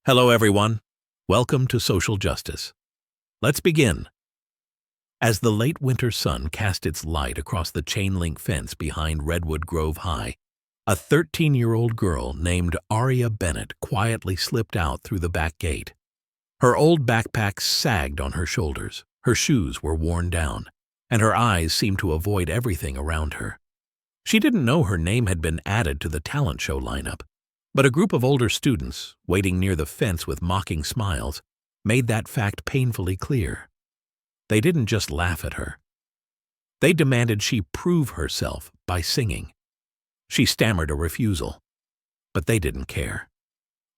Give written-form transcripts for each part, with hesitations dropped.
Hello, everyone. Welcome to Social Justice. Let's begin. As the late winter sun cast its light across the chain-link fence behind Redwood Grove High, a 13-year-old girl named Aria Bennett quietly slipped out through the back gate. Her old backpack sagged on her shoulders, her shoes were worn down, and her eyes seemed to avoid everything around her. She didn't know her name had been added to the talent show lineup, but a group of older students, waiting near the fence with mocking smiles, made that fact painfully clear. They didn't just laugh at her. They demanded she prove herself by singing. She stammered a refusal, but they didn't care.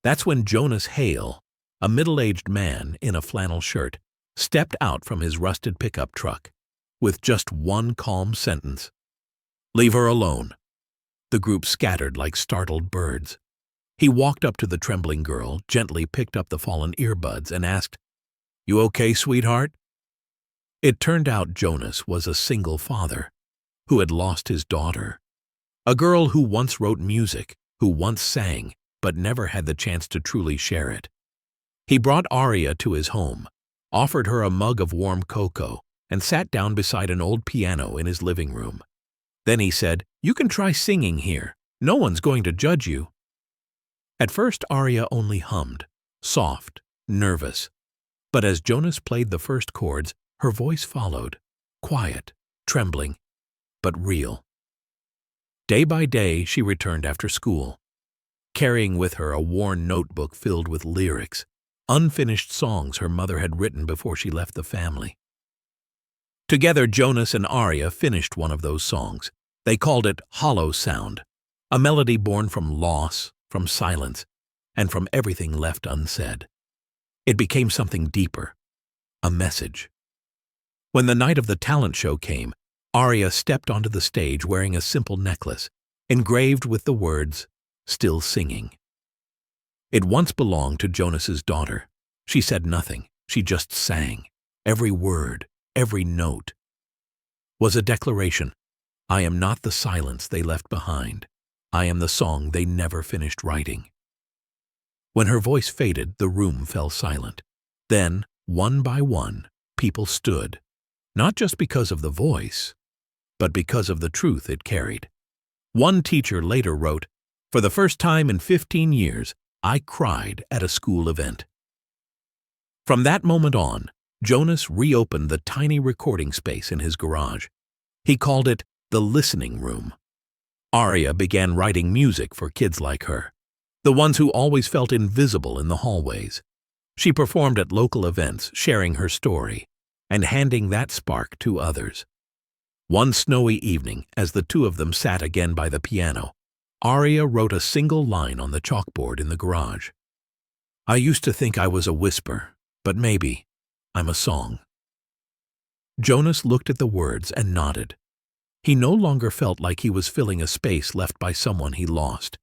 That's when Jonas Hale, a middle-aged man in a flannel shirt, stepped out from his rusted pickup truck with just one calm sentence. "Leave her alone." The group scattered like startled birds. He walked up to the trembling girl, gently picked up the fallen earbuds, and asked, "You okay, sweetheart?" It turned out Jonas was a single father who had lost his daughter, a girl who once wrote music, who once sang, but never had the chance to truly share it. He brought Aria to his home, offered her a mug of warm cocoa, and sat down beside an old piano in his living room. Then he said, "You can try singing here. No one's going to judge you." At first, Aria only hummed, soft, nervous. But as Jonas played the first chords, her voice followed, quiet, trembling, but real. Day by day, she returned after school, carrying with her a worn notebook filled with lyrics, unfinished songs her mother had written before she left the family. Together, Jonas and Aria finished one of those songs. They called it Hollow Sound, a melody born from loss, from silence, and from everything left unsaid. It became something deeper, a message. When the night of the talent show came, Aria stepped onto the stage wearing a simple necklace, engraved with the words, "Still Singing." It once belonged to Jonas's daughter. She said nothing, she just sang. Every word, every note was a declaration. I am not the silence they left behind. I am the song they never finished writing. When her voice faded, the room fell silent. Then, one by one, people stood, not just because of the voice, but because of the truth it carried. One teacher later wrote, "For the first time in 15 years, I cried at a school event." From that moment on, Jonas reopened the tiny recording space in his garage. He called it the listening room. Aria began writing music for kids like her, the ones who always felt invisible in the hallways. She performed at local events, sharing her story and handing that spark to others. One snowy evening, as the two of them sat again by the piano, Aria wrote a single line on the chalkboard in the garage. "I used to think I was a whisper, but maybe I'm a song." Jonas looked at the words and nodded. He no longer felt like he was filling a space left by someone he lost.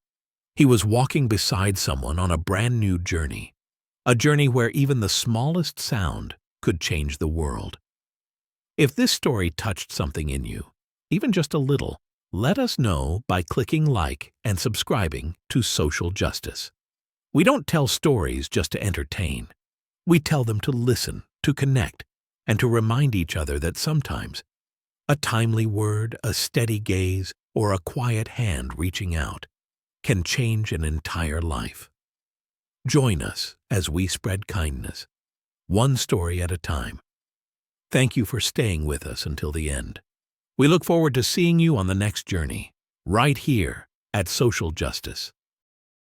He was walking beside someone on a brand new journey, a journey where even the smallest sound could change the world. If this story touched something in you, even just a little, let us know by clicking like and subscribing to Social Justice. We don't tell stories just to entertain. We tell them to listen, to connect, and to remind each other that sometimes a timely word, a steady gaze, or a quiet hand reaching out can change an entire life. Join us as we spread kindness, one story at a time. Thank you for staying with us until the end. We look forward to seeing you on the next journey, right here at Social Justice.